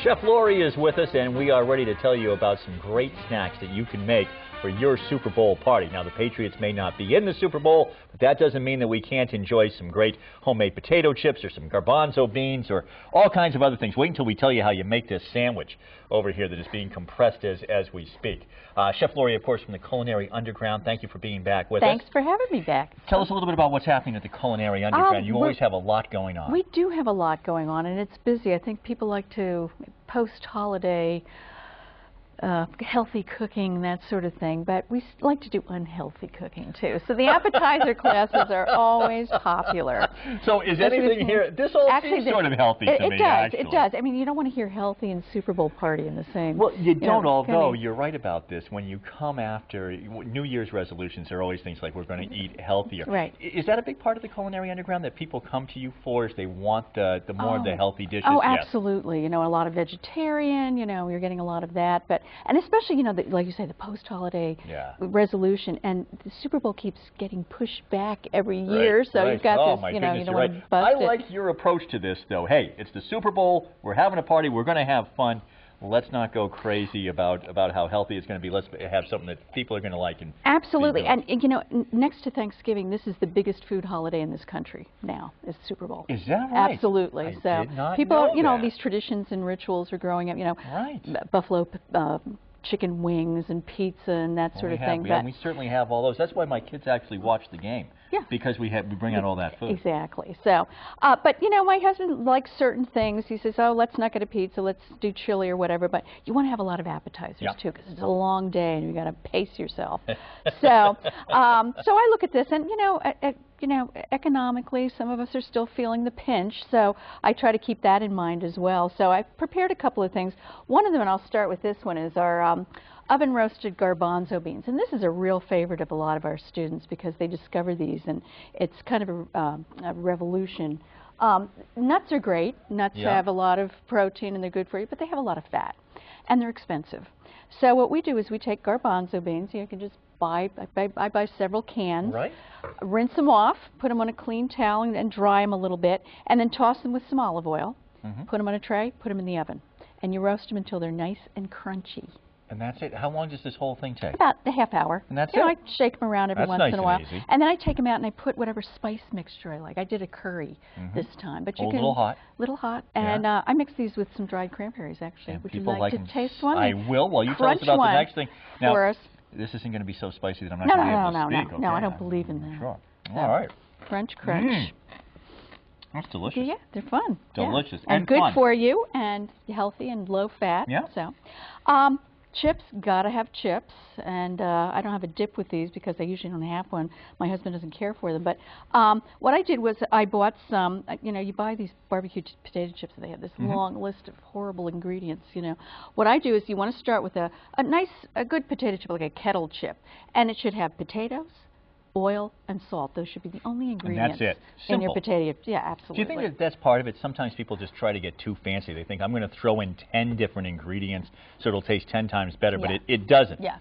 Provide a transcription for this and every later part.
Chef Lori is with us, and we are ready to tell you about some great snacks that you can make for your Super Bowl party. Now, the Patriots may not be in the Super Bowl, but that doesn't mean that we can't enjoy some great homemade potato chips or some garbanzo beans or all kinds of other things. Wait until we tell you how you make this sandwich over here that is being compressed as we speak. Chef Lori, of course, from the Culinary Underground, thank you for being back with us. Thanks for having me back. Tell us a little bit about what's happening at the Culinary Underground. You always have a lot going on. We do have a lot going on, and it's busy. I think people like to post-holiday healthy cooking, that sort of thing, but we like to do unhealthy cooking too. So the appetizer classes are always popular. So is anything here, this all seems sort of healthy to me, actually. It does. I mean, you don't want to hear healthy and Super Bowl party in the same. Well, you don't, although you're right about this. When you come after, New Year's resolutions are always things like we're going to eat healthier. Right. Is that a big part of the Culinary Underground that people come to you for, is they want the more of the healthy dishes? Oh, absolutely. Yes. You know, a lot of vegetarian, you know, you're getting a lot of that, but and especially, you know, like you say, the post-holiday resolution, and the Super Bowl keeps getting pushed back every year, so you've got this, you know, you don't want to bust it. I like your approach to this, though. Hey, it's the Super Bowl, we're having a party, we're going to have fun. Let's not go crazy about how healthy it's going to be. Let's have something that people are going to like. And absolutely. And, you know, next to Thanksgiving, this is the biggest food holiday in this country now, is Super Bowl. Is that right? Absolutely. I did not people, know you know, that. these traditions and rituals are growing up, you know, buffalo chicken wings and pizza and that sort of thing. We certainly have all those. That's why my kids actually watch the game. Yeah. Because we bring out all that food. Exactly. So, but you know, my husband likes certain things. He says, "Oh, let's not get a pizza. Let's do chili or whatever." But you want to have a lot of appetizers too, because it's a long day and you got to pace yourself. So, so I look at this, and you know, economically, some of us are still feeling the pinch. So I try to keep that in mind as well. So I've prepared a couple of things. One of them, and I'll start with this one, is our oven roasted garbanzo beans, and this is a real favorite of a lot of our students because they discover these, and it's kind of a revolution. Nuts are great. Nuts have a lot of protein and they're good for you, but they have a lot of fat, and they're expensive. So what we do is we take garbanzo beans. You can just I buy several cans, rinse them off, put them on a clean towel and dry them a little bit, and then toss them with some olive oil, put them on a tray, put them in the oven, and you roast them until they're nice and crunchy. And that's it? How long does this whole thing take? About a half hour. And that's it? I shake them around every once in a while. Easy. And then I take them out and I put whatever spice mixture I like. I did a curry this time. But you can, a little hot. Little hot. And I mix these with some dried cranberries, actually. And would you like to taste one? I will. Well, you tell us about the next thing. Now, for us. This isn't going to be so spicy that I'm not going to be able to speak. No, I don't believe in that. Sure. All right. Crunch, crunch. That's delicious. Yeah, they're fun. Delicious. And good for you and healthy and low fat. Yeah. So, chips, gotta have chips, and I don't have a dip with these because I usually don't have one. My husband doesn't care for them, but what I did was I bought some, you know, you buy these barbecue potato chips and they have this long list of horrible ingredients, you know. What I do is you want to start with a good potato chip, like a kettle chip, and it should have potatoes, oil, and salt. Those should be the only ingredients in your potato. Yeah, absolutely. Do you think that that's part of it? Sometimes people just try to get too fancy. They think, I'm going to throw in 10 different ingredients so it'll taste 10 times better, but it doesn't. Yeah,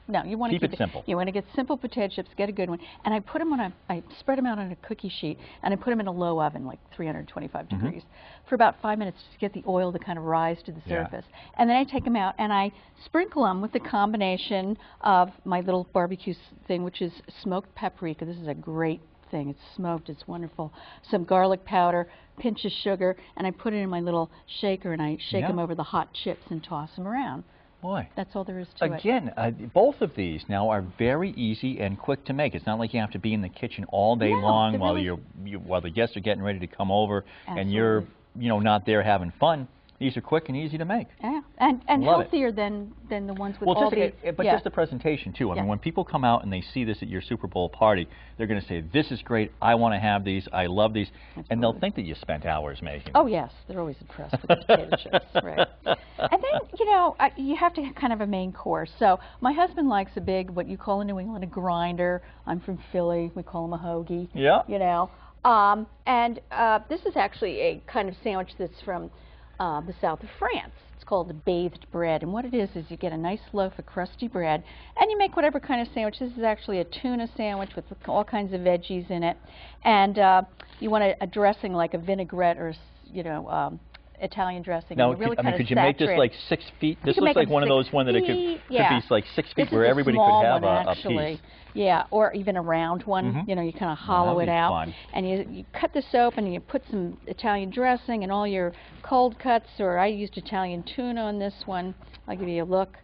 no, you want to keep it simple. You want to get simple potato chips, get a good one. And I put them on I spread them out on a cookie sheet, and I put them in a low oven, like 325 degrees, for about 5 minutes to get the oil to kind of rise to the surface. And then I take them out, and I sprinkle them with the combination of my little barbecue thing, which is smoked paprika. This is a great thing. It's smoked. It's wonderful. Some garlic powder, pinch of sugar, and I put it in my little shaker, and I shake them over the hot chips and toss them around. Boy. That's all there is to it. Again, both of these now are very easy and quick to make. It's not like you have to be in the kitchen all day long while the guests are getting ready to come over and you're not there having fun. These are quick and easy to make. Yeah, and healthier than the ones with all the... But just the presentation, too. I mean, when people come out and they see this at your Super Bowl party, they're going to say, this is great, I want to have these, I love these, and they'll think that you spent hours making them. Oh, yes. They're always impressed with the potato chips, right. And then, you know, you have to have kind of a main course. So my husband likes a big, what you call in New England, a grinder. I'm from Philly. We call them a hoagie. Yeah. You know. This is actually a kind of sandwich that's from the south of France. It's called the bathed bread, and what it is you get a nice loaf of crusty bread, and you make whatever kind of sandwich. This is actually a tuna sandwich with all kinds of veggies in it, and you want a dressing like a vinaigrette or, you know, Italian dressing. Now, and you really I mean, kind of could you make this like 6 feet? This looks like one of those ones that it could be like 6 feet where everybody could have a piece. Yeah, or even a round one. You know, you kind of hollow it out, and you cut this open, and you put some Italian dressing and all your cold cuts. Or I used Italian tuna on this one. I'll give you a look.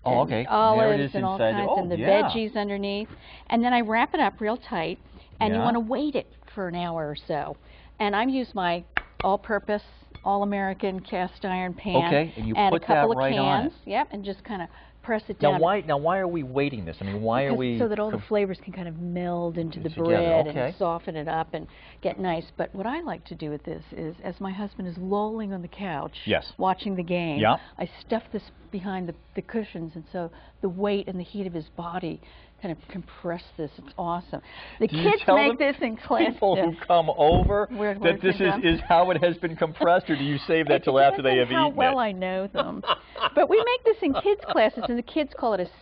Oh, okay. Olives and all kinds, and the veggies underneath. And then I wrap it up real tight, and you want to wait it for an hour or so. And I use my all-purpose, all-American cast iron pan. Okay, and you put put a couple that right of cans. on it. Yep, and just kind of press it down. Now why are we waiting this? I mean, why are we... So that all the flavors can kind of meld into the bread and soften it up and get nice. But what I like to do with this is, as my husband is lolling on the couch watching the game, I stuff this behind the cushions, and so the weight and the heat of his body kind of compress this. It's awesome. The kids make this in class. People who come over that this is how it has been compressed, or do you save that till after they have eaten it? How well I know them. But we make this in kids' classes, and the kids call it a